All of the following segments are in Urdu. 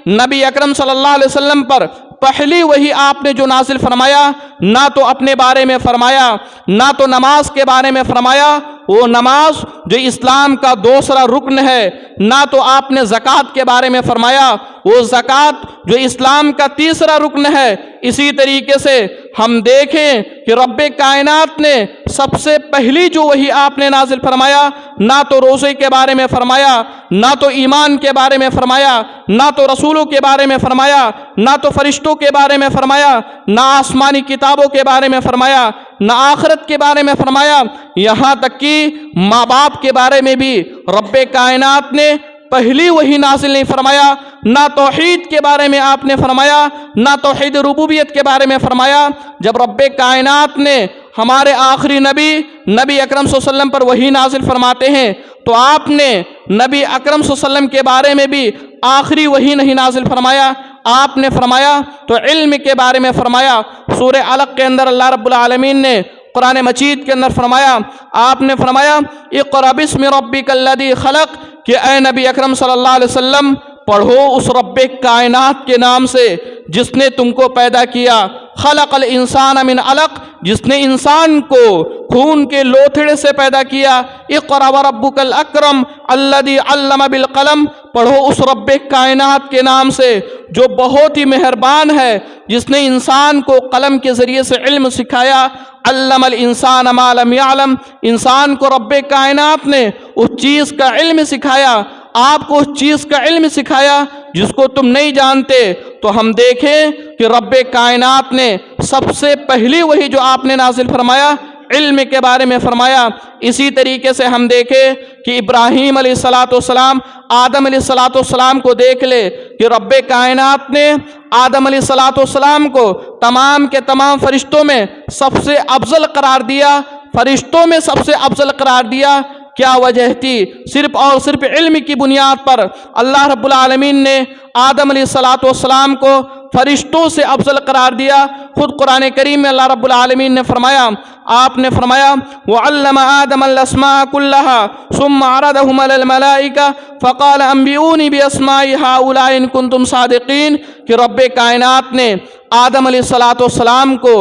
نبی اکرم صلی اللہ علیہ وسلم پر پہلی وہی آپ نے جو نازل فرمایا، نہ تو اپنے بارے میں فرمایا، نہ تو نماز کے بارے میں فرمایا، وہ نماز جو اسلام کا دوسرا رکن ہے، نہ تو آپ نے زکوٰۃ کے بارے میں فرمایا، وہ زکوٰۃ جو اسلام کا تیسرا رکن ہے۔ اسی طریقے سے ہم دیکھیں کہ رب کائنات نے سب سے پہلی جو وہی آپ نے نازل فرمایا، نہ تو روزے کے بارے میں فرمایا، نہ تو ایمان کے بارے میں فرمایا، نہ تو رسولوں کے بارے میں فرمایا، نہ تو فرشتوں کے بارے میں فرمایا، نہ آسمانی کتابوں کے بارے میں فرمایا، نہ آخرت کے بارے میں فرمایا، یہاں تک کہ ماں باپ کے بارے میں بھی رب کائنات نے پہلی وہی نازل نہیں فرمایا۔ نہ توحید کے بارے میں آپ نے فرمایا، نہ توحید ربوبیت کے بارے میں فرمایا۔ جب رب کائنات نے ہمارے آخری نبی اکرم صلی اللہ علیہ وسلم پر وہی نازل فرماتے ہیں، تو آپ نے نبی اکرم صلی اللہ علیہ وسلم کے بارے میں بھی آخری وہی نہیں نازل فرمایا۔ آپ نے فرمایا تو علم کے بارے میں فرمایا۔ سورہ علق کے اندر اللہ رب العالمین نے قرآن مجید کے اندر فرمایا، آپ نے فرمایا اقرأ باسم ربک الذی خلق، کہ اے نبی اکرم صلی اللہ علیہ وسلم پڑھو اس رب کائنات کے نام سے جس نے تم کو پیدا کیا۔ خلق الانسان من علق، جس نے انسان کو خون کے لوتھڑے سے پیدا کیا۔ اقرأ وربک الاکرم الذی علم بالقلم، پڑھو اس رب کائنات کے نام سے جو بہت ہی مہربان ہے، جس نے انسان کو قلم کے ذریعے سے علم سکھایا۔ علم الانسان ما لم یعلم، انسان کو رب کائنات نے اس چیز کا علم سکھایا، آپ کو اس چیز کا علم سکھایا جس کو تم نہیں جانتے۔ تو ہم دیکھیں کہ رب کائنات نے سب سے پہلی وہی جو آپ نے نازل فرمایا، علم کے بارے میں فرمایا۔ اسی طریقے سے ہم دیکھیں کہ ابراہیم علیہ السلام آدم علیہ السلام کو دیکھ لے کہ رب کائنات نے آدم علیہ السلام کو تمام کے تمام فرشتوں میں سب سے افضل قرار دیا، فرشتوں میں سب سے افضل قرار دیا۔ کیا وجہ تھی؟ صرف اور صرف علم کی بنیاد پر اللہ رب العالمین نے آدم علیہ السلام کو فرشتوں سے افضل قرار دیا۔ خود قرآن کریم میں اللہ رب العالمین نے فرمایا، آپ نے فرمایا وَعَلَّمَ آدَمَ الْأَسْمَاءَ كُلَّهَا ثُمَّ عَرَضَهُمْ عَلَى الْمَلَائِكَةِ فَقَالَ أَنبِئُونِي بِأَسْمَاءِ هَؤُلَاءِ إِن كُنتُمْ صَادِقِينَ، کہ رب کائنات نے آدم علیہ السلام کو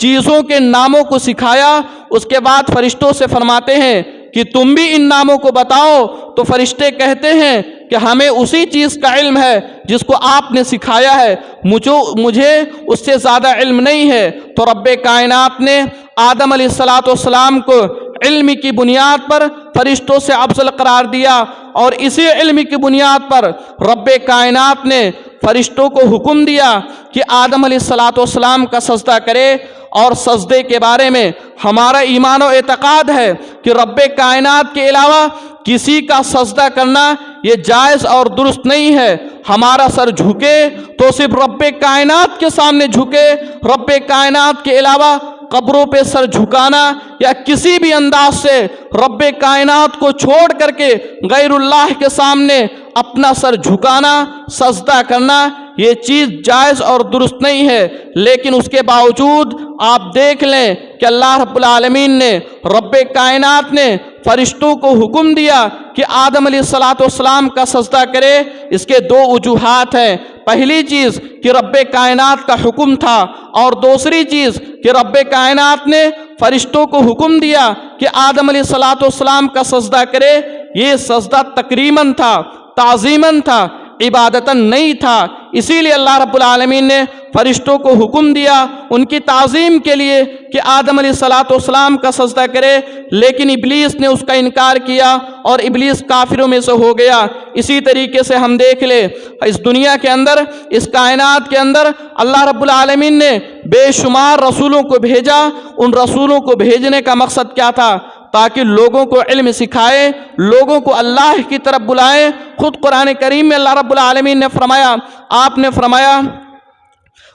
چیزوں کے ناموں کو سکھایا۔ اس کے بعد فرشتوں سے فرماتے ہیں کہ تم بھی ان ناموں کو بتاؤ، تو فرشتے کہتے ہیں کہ ہمیں اسی چیز کا علم ہے جس کو آپ نے سکھایا ہے، مجھے اس سے زیادہ علم نہیں ہے۔ تو رب کائنات نے آدم علیہ السلام کو علم کی بنیاد پر فرشتوں سے افضل قرار دیا، اور اسی علم کی بنیاد پر رب کائنات نے فرشتوں کو حکم دیا کہ آدم علیہ السلام کا سجدہ کرے۔ اور سجدے کے بارے میں ہمارا ایمان و اعتقاد ہے کہ رب کائنات کے علاوہ کسی کا سجدہ کرنا یہ جائز اور درست نہیں ہے۔ ہمارا سر جھکے تو صرف رب کائنات کے سامنے جھکے، رب کائنات کے علاوہ قبروں پہ سر جھکانا یا کسی بھی انداز سے رب کائنات کو چھوڑ کر کے غیر اللہ کے سامنے اپنا سر جھکانا، سجدہ کرنا، یہ چیز جائز اور درست نہیں ہے۔ لیکن اس کے باوجود آپ دیکھ لیں کہ اللہ رب العالمین نے رب کائنات نے فرشتوں کو حکم دیا کہ آدم علیہ السلام کا سجدہ کرے۔ اس کے دو وجوہات ہیں۔ پہلی چیز کہ رب کائنات کا حکم تھا، اور دوسری چیز کہ رب کائنات نے فرشتوں کو حکم دیا کہ آدم علیہ السلام کا سجدہ کرے۔ یہ سجدہ تکریماً تھا، تعظیماً تھا، عبادتاً نہیں تھا۔ اسی لیے اللہ رب العالمین نے فرشتوں کو حکم دیا ان کی تعظیم کے لیے کہ آدم علیہ السلام کا سجدہ کرے، لیکن ابلیس نے اس کا انکار کیا اور ابلیس کافروں میں سے ہو گیا۔ اسی طریقے سے ہم دیکھ لیں اس دنیا کے اندر، اس کائنات کے اندر اللہ رب العالمین نے بے شمار رسولوں کو بھیجا۔ ان رسولوں کو بھیجنے کا مقصد کیا تھا؟ تاکہ لوگوں کو علم سکھائے، لوگوں کو اللہ کی طرف بلائے۔ خود قرآن کریم میں اللہ رب العالمین نے فرمایا، آپ نے فرمایا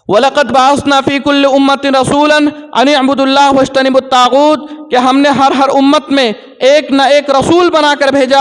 وَلَقَدْ بَعَثْنَا فِي كُلِّ أُمَّةٍ رَسُولًا أَنِ اعْبُدُوا اللَّهَ وَاجْتَنِبُوا الطَّاغُوتَ، کہ ہم نے ہر امت میں ایک نہ ایک رسول بنا کر بھیجا،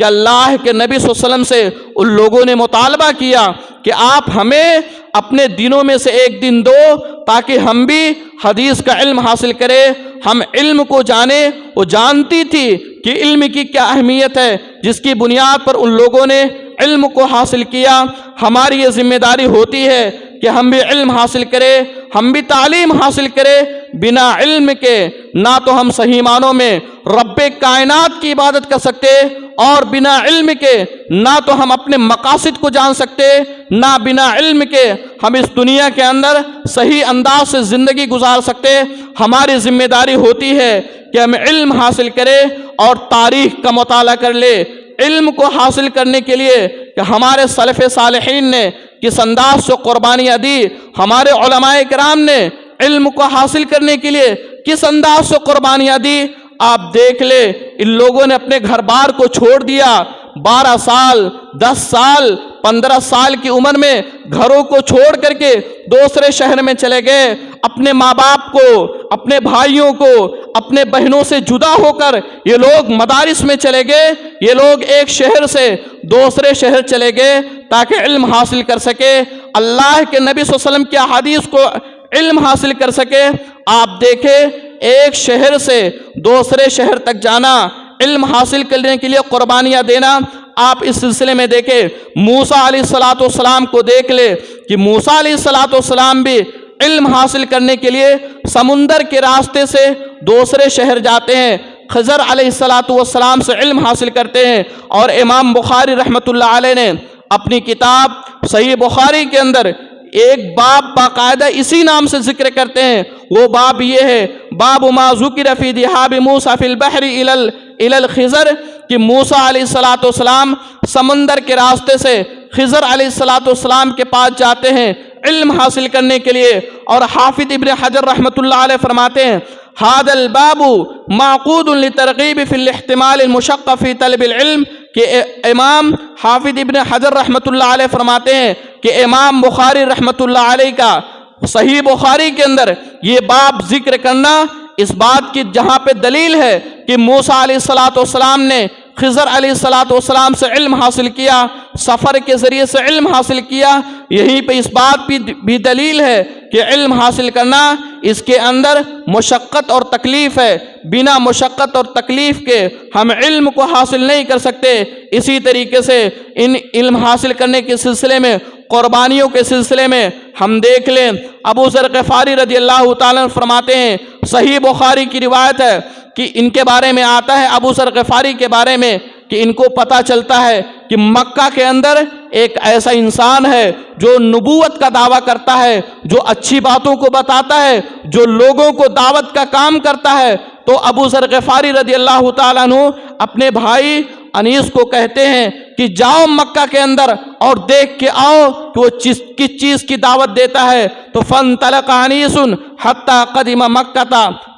کہ اللہ کے نبی صلی اللہ علیہ وسلم سے ان لوگوں نے مطالبہ کیا کہ آپ ہمیں اپنے دنوں میں سے ایک دن دو تاکہ ہم بھی حدیث کا علم حاصل کریں، ہم علم کو جانیں۔ وہ جانتی تھی کہ علم کی کیا اہمیت ہے، جس کی بنیاد پر ان لوگوں نے علم کو حاصل کیا۔ ہماری یہ ذمہ داری ہوتی ہے کہ ہم بھی علم حاصل کریں، ہم بھی تعلیم حاصل کریں۔ بنا علم کے نہ تو ہم صحیح معنوں میں رب کائنات کی عبادت کر سکتے، اور بنا علم کے نہ تو ہم اپنے مقاصد کو جان سکتے، نہ بنا علم کے ہم اس دنیا کے اندر صحیح انداز سے زندگی گزار سکتے۔ ہماری ذمہ داری ہوتی ہے کہ ہم علم حاصل کریں اور تاریخ کا مطالعہ کر لیں۔ علم کو حاصل کرنے کے لیے کہ ہمارے سلف صالحین نے کس انداز سے قربانیاں دی، ہمارے علماء کرام نے علم کو حاصل کرنے کے لیے کس انداز سے قربانیاں دی۔ آپ دیکھ لیں، ان لوگوں نے اپنے گھر بار کو چھوڑ دیا، 12 سال 10 سال 15 سال کی عمر میں گھروں کو چھوڑ کر کے دوسرے شہر میں چلے گئے، اپنے ماں باپ کو، اپنے بھائیوں کو، اپنے بہنوں سے جدا ہو کر یہ لوگ مدارس میں چلے گئے، یہ لوگ ایک شہر سے دوسرے شہر چلے گئے تاکہ علم حاصل کر سکے، اللہ کے نبی صلی اللہ علیہ وسلم کی احادیث کو علم حاصل کر سکے۔ آپ دیکھیں، ایک شہر سے دوسرے شہر تک جانا، علم حاصل کرنے کے لیے قربانیاں دینا۔ آپ اس سلسلے میں دیکھیں، موسیٰ علیہ السلام کو دیکھ لے کہ موسیٰ علیہ السلام بھی علم حاصل کرنے کے لیے سمندر کے راستے سے دوسرے شہر جاتے ہیں، خضر علیہ السلام سے علم حاصل کرتے ہیں۔ اور امام بخاری رحمۃ اللہ علیہ نے اپنی کتاب صحیح بخاری کے اندر ایک باب باقاعدہ اسی نام سے ذکر کرتے ہیں، وہ باب یہ ہے، باب ما ذکر فی ذہاب موسیٰ فی البحر الی الخضر، کہ موسیٰ علیہ السلام سمندر کے راستے سے خضر علیہ السلام کے پاس جاتے ہیں علم حاصل کرنے کے لیے۔ اور حافظ ابن حجر رحمۃ اللہ علیہ فرماتے ہیں، ھذا الباب معقود للترغیب فی الاحتمال المشق فی طلب العلم، کہ امام حافظ ابن حجر رحمۃ اللہ علیہ فرماتے ہیں کہ امام بخاری رحمۃ اللہ علیہ کا صحیح بخاری کے اندر یہ باب ذکر کرنا اس بات کی جہاں پہ دلیل ہے کہ موسیٰ علیہ السلام نے خضر علیہ السلام سے علم حاصل کیا، سفر کے ذریعے سے علم حاصل کیا، یہیں پہ اس بات بھی دلیل ہے کہ علم حاصل کرنا اس کے اندر مشقت اور تکلیف ہے، بنا مشقت اور تکلیف کے ہم علم کو حاصل نہیں کر سکتے۔ اسی طریقے سے ان علم حاصل کرنے کے سلسلے میں، قربانیوں کے سلسلے میں ہم دیکھ لیں، ابو ذر غفاری رضی اللہ تعالیٰ فرماتے ہیں، صحیح بخاری کی روایت ہے کہ ان کے بارے میں آتا ہے، ابو ذر غفاری کے بارے میں، کہ ان کو پتہ چلتا ہے کہ مکہ کے اندر ایک ایسا انسان ہے جو نبوت کا دعویٰ کرتا ہے، جو اچھی باتوں کو بتاتا ہے، جو لوگوں کو دعوت کا کام کرتا ہے۔ تو ابو ذر غفاری رضی اللہ تعالیٰ عنہ اپنے بھائی انیس کو کہتے ہیں کہ جاؤ مکہ کے اندر اور دیکھ کے آؤ کہ وہ کس چیز کی دعوت دیتا ہے۔ تو فانطلق انیس حتی قدم مکہ،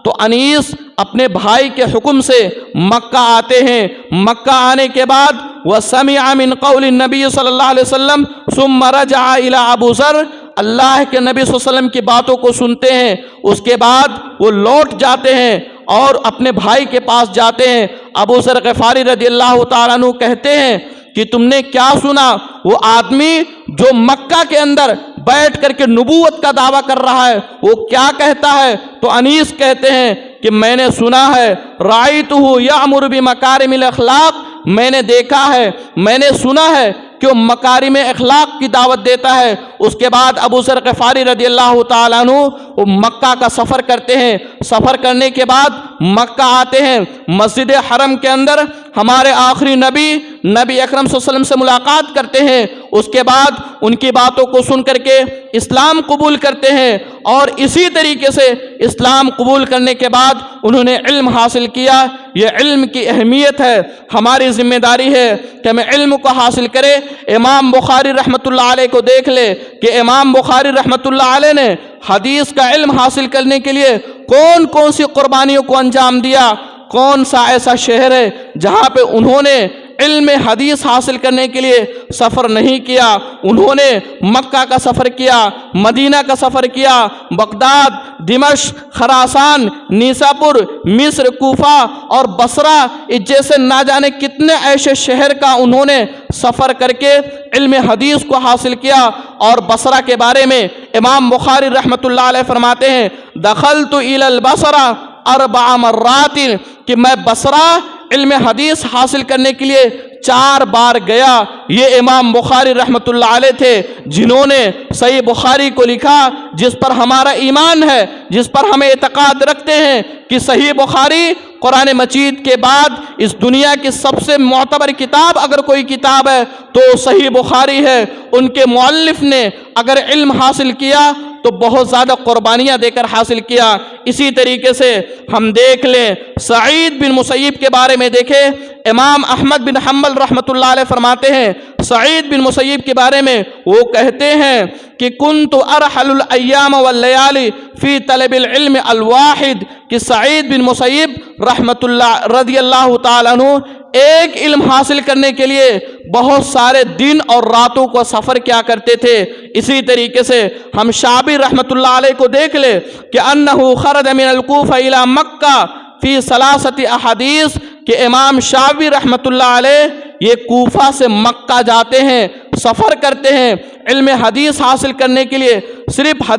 تو انیس اپنے بھائی کے حکم سے مکہ آتے ہیں۔ مکہ آنے کے بعد وَسَمِعَ مِنْ قَوْلِ النَّبِيِّ صلی اللہ علیہ وسلم ثُمَّ رَجَعَ إِلَىٰ أَبُو ذر، اللہ کے نبی صلی اللہ علیہ وسلم کی باتوں کو سنتے ہیں، اس کے بعد وہ لوٹ جاتے ہیں اور اپنے بھائی کے پاس جاتے ہیں۔ ابو ذر غفاری رضی اللہ تعالیٰ عنہ کہتے ہیں کہ تم نے کیا سنا؟ وہ آدمی جو مکہ کے اندر بیٹھ کر کے نبوت کا دعویٰ کر رہا ہے وہ کیا کہتا ہے؟ تو انیس کہتے ہیں کہ میں نے سنا ہے، رأیتہ یأمر بمکارم الاخلاق، میں نے دیکھا ہے، میں نے سنا ہے کہ وہ مکارم اخلاق کی دعوت دیتا ہے۔ اس کے بعد ابو ذر غفاری رضی اللہ تعالیٰ عنہ وہ مکہ کا سفر کرتے ہیں، سفر کرنے کے بعد مکہ آتے ہیں، مسجد حرم کے اندر ہمارے آخری نبی اکرم صلی اللہ علیہ وسلم سے ملاقات کرتے ہیں۔ اس کے بعد ان کی باتوں کو سن کر کے اسلام قبول کرتے ہیں، اور اسی طریقے سے اسلام قبول کرنے کے بعد انہوں نے علم حاصل کیا۔ یہ علم کی اہمیت ہے، ہماری ذمہ داری ہے کہ ہم علم کو حاصل کریں۔ امام بخاری رحمۃ اللہ علیہ کو دیکھ لے کہ امام بخاری رحمۃ اللہ علیہ نے حدیث کا علم حاصل کرنے کے لیے کون کون سی قربانیوں کو انجام دیا، کون سا ایسا شہر ہے جہاں پہ انہوں نے علم حدیث حاصل کرنے کے لیے سفر نہیں کیا، انہوں نے مکہ کا سفر کیا، مدینہ کا سفر کیا، بغداد، دمشق، خراسان، نیساپور، مصر، کوفہ اور بصرہ جیسے نہ جانے کتنے ایسے شہر کا انہوں نے سفر کر کے علم حدیث کو حاصل کیا۔ اور بصرہ کے بارے میں امام بخاری رحمۃ اللہ علیہ فرماتے ہیں دخلت الی البصرہ 4 مرات، کہ میں بصرہ علم حدیث حاصل کرنے کے لیے 4 بار گیا۔ یہ امام بخاری رحمۃ اللہ علیہ تھے جنہوں نے صحیح بخاری کو لکھا، جس پر ہمارا ایمان ہے، جس پر ہمیں اعتقاد رکھتے ہیں کہ صحیح بخاری قرآن مجید کے بعد اس دنیا کی سب سے معتبر کتاب اگر کوئی کتاب ہے تو صحیح بخاری ہے۔ ان کے مؤلف نے اگر علم حاصل کیا تو بہت زیادہ قربانیاں دے کر حاصل کیا۔ اسی طریقے سے ہم دیکھ لیں سعید بن مسیب کے بارے میں دیکھیں، امام احمد بن حنبل رحمۃ اللہ علیہ فرماتے ہیں سعید بن مسیب کے بارے میں، وہ کہتے ہیں کہ کنت ارحل الایام واللیالی فی طلب العلم الواحد، کہ سعید بن مسیب رحمۃ اللہ رضی اللہ تعالیٰ عنہ ایک علم حاصل کرنے کے لیے بہت سارے دن اور راتوں کو سفر کیا کرتے تھے۔ اسی طریقے سے ہم شعبی رحمۃ اللہ علیہ کو دیکھ لیں کہ انہ خرج من الکوفہ الی مکہ فی 3 احادیث، کہ امام شعبی رحمۃ اللہ علیہ یہ کوفہ سے مکہ جاتے ہیں، سفر کرتے ہیں علم حدیث حاصل کرنے کے لیے، صرف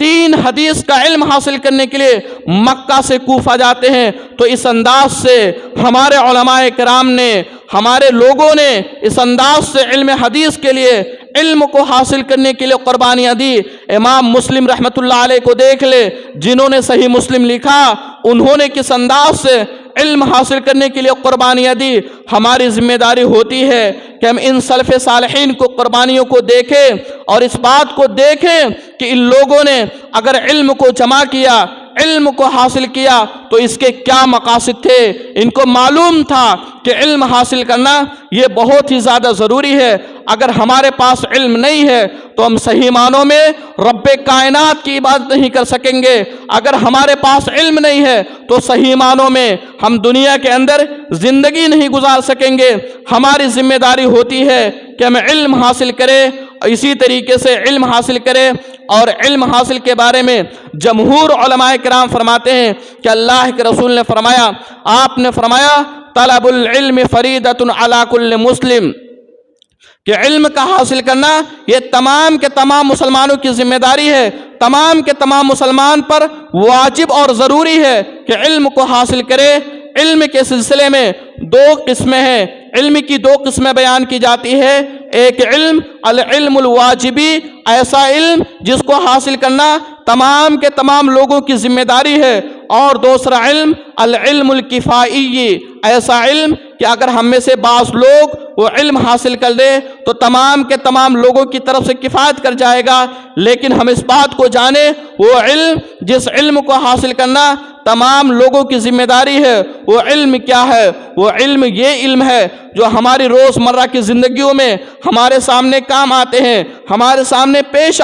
3 حدیث کا علم حاصل کرنے کے لیے مکہ سے کوفہ جاتے ہیں۔ تو اس انداز سے ہمارے علماء کرام نے، ہمارے لوگوں نے اس انداز سے علم حدیث کے لیے، علم کو حاصل کرنے کے لیے قربانیاں دی۔ امام مسلم رحمۃ اللہ علیہ کو دیکھ لے، جنہوں نے صحیح مسلم لکھا، انہوں نے کس انداز سے علم حاصل کرنے کے لیے قربانیاں دی۔ ہماری ذمہ داری ہوتی ہے کہ ہم ان سلف صالحین کو قربانیوں کو دیکھیں اور اس بات کو دیکھیں کہ ان لوگوں نے اگر علم کو جمع کیا، علم کو حاصل کیا تو اس کے کیا مقاصد تھے۔ ان کو معلوم تھا کہ علم حاصل کرنا یہ بہت ہی زیادہ ضروری ہے۔ اگر ہمارے پاس علم نہیں ہے تو ہم صحیح معنوں میں رب کائنات کی عبادت نہیں کر سکیں گے۔ اگر ہمارے پاس علم نہیں ہے تو صحیح معنوں میں ہم دنیا کے اندر زندگی نہیں گزار سکیں گے۔ ہماری ذمہ داری ہوتی ہے کہ ہم علم حاصل کریں، اسی طریقے سے علم حاصل کریں۔ اور علم حاصل کے بارے میں جمہور علماء کرام فرماتے ہیں کہ اللہ کے رسول نے فرمایا، آپ نے فرمایا طلب العلم فریضۃ علی کل مسلم، کہ علم کا حاصل کرنا یہ تمام کے تمام مسلمانوں کی ذمہ داری ہے، تمام کے تمام مسلمان پر واجب اور ضروری ہے کہ علم کو حاصل کرے۔ علم کے سلسلے میں 2 قسمیں ہیں، علم کی 2 قسمیں بیان کی جاتی ہے۔ ایک علم العلم الواجبی، ایسا علم جس کو حاصل کرنا تمام کے تمام لوگوں کی ذمہ داری ہے، اور دوسرا علم العلم الکفائی، ایسا علم کہ اگر ہم میں سے بعض لوگ وہ علم حاصل کر دے تو تمام کے تمام لوگوں کی طرف سے کفایت کر جائے گا۔ لیکن ہم اس بات کو جانیں وہ علم، جس علم کو حاصل کرنا تمام لوگوں کی ذمہ داری ہے، وہ علم کیا ہے؟ وہ علم یہ علم ہے جو ہماری روزمرہ کی زندگیوں میں ہمارے سامنے کام آتے ہیں، ہمارے سامنے پیش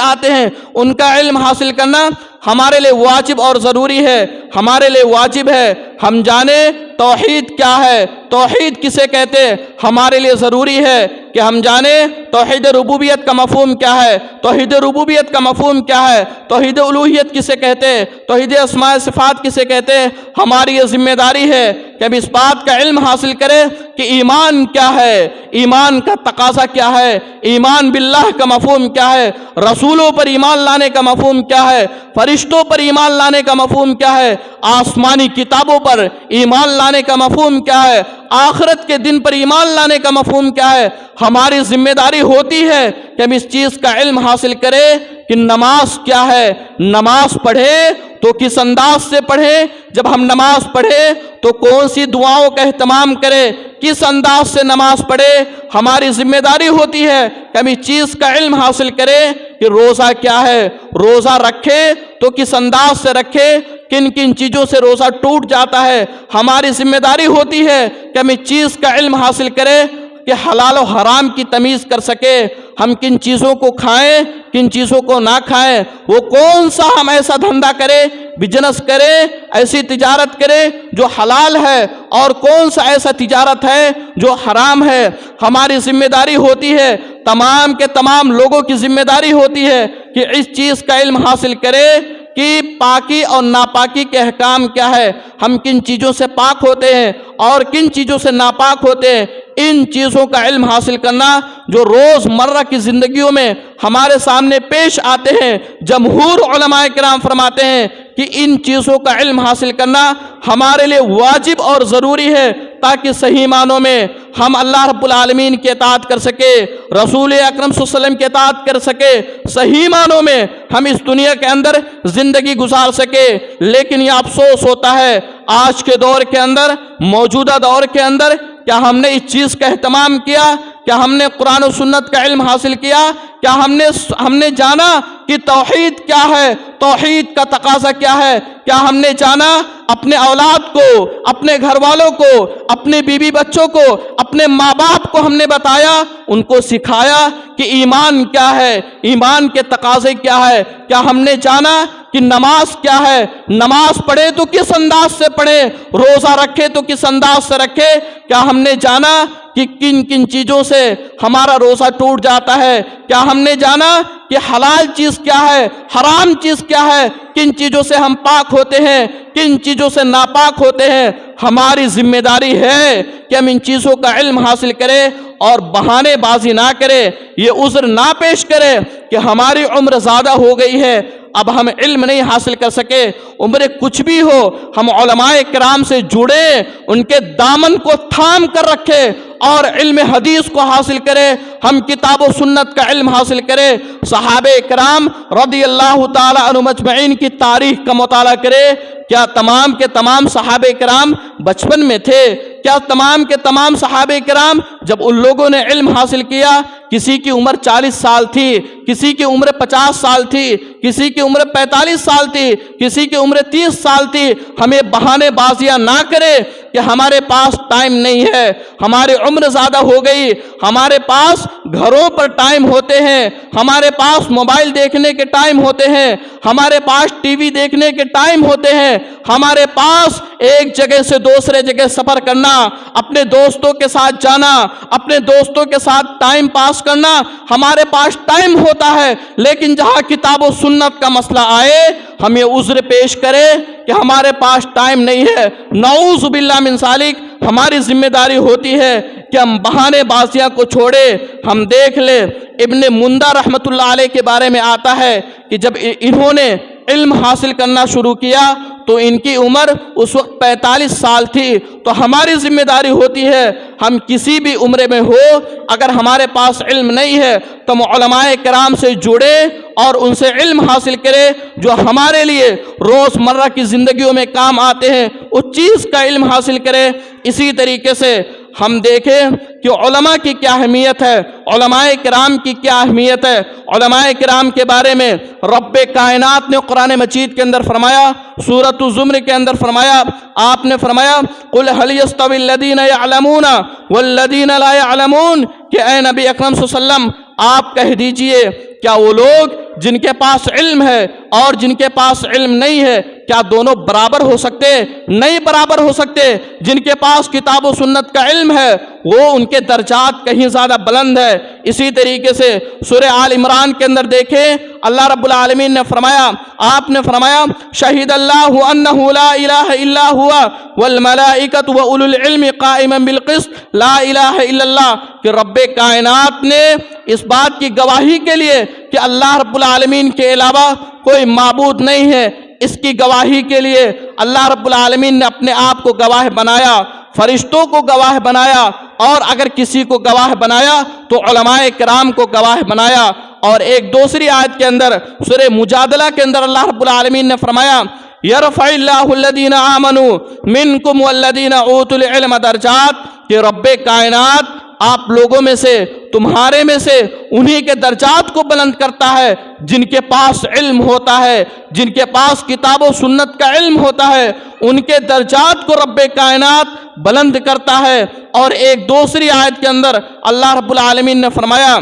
آتے ہیں، ان کا علم حاصل کرنا ہمارے لیے واجب اور ضروری ہے۔ ہمارے لیے واجب ہے ہم جانیں توحید کیا ہے، توحید کسے کہتے ہیں، ہمارے لیے ضروری ہے کہ ہم جانیں توحید ربوبیت کا مفہوم کیا ہے، توحید ربوبیت کا مفہوم کیا ہے، توحید الوہیت کسے کہتے ہیں، توحید اسماء صفات کسے کہتے ہیں۔ ہماری یہ ذمہ داری ہے کہ ہم اس بات کا علم حاصل کریں کہ ایمان کیا ہے، ایمان کا تقاضا کیا ہے، ایمان باللہ کا مفہوم کیا ہے، رسولوں پر ایمان لانے کا مفہوم کیا ہے، فرشتوں پر ایمان لانے کا مفہوم کیا ہے، آسمانی کتابوں پر ایمان لانے کا مفہوم کیا ہے، آخرت کے دن پر ایمان لانے کا مفہوم کیا ہے۔ ہماری ذمہ داری ہوتی ہے کہ ہم اس چیز کا علم حاصل کریں کہ نماز کیا ہے، نماز پڑھے تو کس انداز سے پڑھے، جب ہم نماز پڑھے تو کون سی دعاؤں کا اہتمام کرے، کس انداز سے نماز پڑھے۔ ہماری ذمہ داری ہوتی ہے کہ ہم اس چیز کا علم حاصل کریں کہ روزہ کیا ہے، روزہ رکھے تو کس انداز سے رکھے، کن کن چیزوں سے روزہ ٹوٹ جاتا ہے۔ ہماری ذمہ داری ہوتی ہے کہ ہم اس چیز کا علم حاصل کریں کہ حلال و حرام کی تمیز کر سکے، ہم کن چیزوں کو کھائیں، کن چیزوں کو نہ کھائیں، وہ کون سا ہم ایسا دھندا کریں بزنس کرے، ایسی تجارت کرے جو حلال ہے، اور کون سا ایسا تجارت ہے جو حرام ہے۔ ہماری ذمہ داری ہوتی ہے، تمام کے تمام لوگوں کی ذمہ داری ہوتی ہے کہ اس چیز کا علم حاصل کرے کہ پاکی اور ناپاکی کے احکام کیا ہے، ہم کن چیزوں سے پاک ہوتے ہیں اور کن چیزوں سے ناپاک ہوتے ہیں۔ ان چیزوں کا علم حاصل کرنا جو روز مرہ کی زندگیوں میں ہمارے سامنے پیش آتے ہیں، جمہور علماء کرام فرماتے ہیں کہ ان چیزوں کا علم حاصل کرنا ہمارے لیے واجب اور ضروری ہے، تاکہ صحیح معنوں میں ہم اللہ رب العالمین کی اطاعت کر سکے، رسول اکرم صلی اللہ علیہ وسلم کی اطاعت کر سکے، صحیح معنوں میں ہم اس دنیا کے اندر زندگی گزار سکے۔ لیکن یہ افسوس ہوتا ہے آج کے دور کے اندر، موجودہ دور کے اندر، کیا ہم نے اس چیز کا اہتمام کیا؟ کیا ہم نے قرآن و سنت کا علم حاصل کیا؟ کیا ہم نے جانا کہ توحید کیا ہے، توحید کا تقاضا کیا ہے؟ کیا ہم نے جانا اپنے اولاد کو، اپنے گھر والوں کو، اپنے بیوی بچوں کو، اپنے ماں باپ کو ہم نے بتایا، ان کو سکھایا کہ ایمان کیا ہے، ایمان کے تقاضے کیا ہے؟ کیا ہم نے جانا کہ نماز کیا ہے، نماز پڑھے تو کس انداز سے پڑھے، روزہ رکھے تو کس انداز سے رکھے؟ کیا ہم نے جانا کہ کن کن چیزوں سے ہمارا روزہ ٹوٹ جاتا ہے؟ کیا ہم نے جانا کہ حلال چیز کیا ہے، حرام چیز کیا ہے، کن چیزوں سے ہم پاک ہوتے ہیں، کن چیزوں سے ناپاک ہوتے ہیں؟ ہماری ذمہ داری ہے کہ ہم ان چیزوں کا علم حاصل کریں اور بہانے بازی نہ کرے، یہ عذر نہ پیش کرے کہ ہماری عمر زیادہ ہو گئی ہے، اب ہم علم نہیں حاصل کر سکے۔ عمر کچھ بھی ہو، ہم علماء کرام سے جڑے، ان کے دامن کو تھام کر رکھے اور علم حدیث کو حاصل کرے، ہم کتاب و سنت کا علم حاصل کرے، صحابہ کرام رضی اللہ تعالی عنہم مجمعین کی تاریخ کا مطالعہ کرے۔ کیا تمام کے تمام صحابہ کرام بچپن میں تھے؟ کیا تمام کے تمام صحابہ کرام جب ان لوگوں نے علم حاصل کیا، کسی کی عمر 40 سال تھی، کسی کی عمر 50 سال تھی، کسی کی عمر 45 سال تھی، کسی کی عمر 30 سال تھی؟ ہمیں بہانے بازیاں نہ کرے کہ ہمارے پاس ٹائم نہیں ہے، ہماری عمر زیادہ ہو گئی، ہمارے پاس گھروں پر ٹائم ہوتے ہیں، ہمارے پاس موبائل دیکھنے کے ٹائم ہوتے ہیں، ہمارے پاس ٹی وی دیکھنے کے ٹائم ہوتے ہیں، ہمارے پاس ایک جگہ سے دوسرے جگہ سفر کرنا، اپنے دوستوں کے ساتھ جانا، اپنے دوستوں کے ساتھ ٹائم پاس کرنا، ہمارے پاس ٹائم ہوتا ہے۔ لیکن جہاں کتاب و سنت کا مسئلہ آئے، ہم یہ عذر پیش کرے کہ ہمارے پاس ٹائم نہیں ہے، نعوذ باللہ من ذالک۔ ہماری ذمہ داری ہوتی ہے کہ ہم بہانے بازیاں کو چھوڑے۔ ہم دیکھ لیں، ابن مندہ رحمۃ اللہ علیہ کے بارے میں آتا ہے کہ جب انہوں نے علم حاصل کرنا شروع کیا تو ان کی عمر اس وقت 45 سال تھی۔ تو ہماری ذمہ داری ہوتی ہے، ہم کسی بھی عمرے میں ہو، اگر ہمارے پاس علم نہیں ہے تو ہم علماء کرام سے جڑے اور ان سے علم حاصل کرے جو ہمارے لیے روز مرہ کی زندگیوں میں کام آتے ہیں، اس چیز کا علم حاصل کرے۔ اسی طریقے سے ہم دیکھیں کہ علماء کی کیا اہمیت ہے، علماء کرام کی کیا اہمیت ہے۔ علماء کرام کے بارے میں رب کائنات نے قرآن مجید کے اندر فرمایا، سورۃ الزمر کے اندر فرمایا، آپ نے فرمایا قل هل يستوي الذين يعلمون والذين لا يعلمون، کہ اے نبی اکرم صلی اللہ علیہ وسلم آپ کہہ دیجئے کیا وہ لوگ جن کے پاس علم ہے اور جن کے پاس علم نہیں ہے، کیا دونوں برابر ہو سکتے؟ نہیں برابر ہو سکتے۔ جن کے پاس کتاب و سنت کا علم ہے وہ ان کے درجات کہیں زیادہ بلند ہے۔ اسی طریقے سے سورہ آل عمران کے اندر دیکھیں، اللہ رب العالمین نے فرمایا، آپ نے فرمایا شہید اللہ انہ لا الہ الا ہوا والملائکۃ واولو العلم قائما بالقسط لا الہ الا اللہ، کہ رب کائنات نے اس بات کی گواہی کے لیے کہ اللہ رب العالمین کے علاوہ کوئی معبود نہیں ہے، اس کی گواہی کے لیے اللہ رب العالمین نے اپنے آپ کو گواہ بنایا، فرشتوں کو گواہ بنایا، اور اگر کسی کو گواہ بنایا تو علماء کرام کو گواہ بنایا۔ اور ایک دوسری آیت کے اندر سورہ مجادلہ کے اندر اللہ رب العالمین نے فرمایا یرفع اللہ الذین آمنوا منکم والذین اوتوا العلم درجات، کہ رب کائنات آپ لوگوں میں سے، تمہارے میں سے انہی کے درجات کو بلند کرتا ہے جن کے پاس علم ہوتا ہے، جن کے پاس کتاب و سنت کا علم ہوتا ہے، ان کے درجات کو رب کائنات بلند کرتا ہے۔ اور ایک دوسری آیت کے اندر اللہ رب العالمین نے فرمایا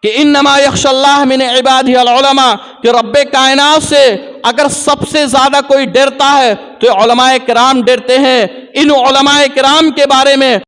کہ انما یخشی اللہ من عبادہ العلماء، کہ رب کائنات سے اگر سب سے زیادہ کوئی ڈرتا ہے تو علماء کرام ڈرتے ہیں۔ ان علماء کرام کے بارے میں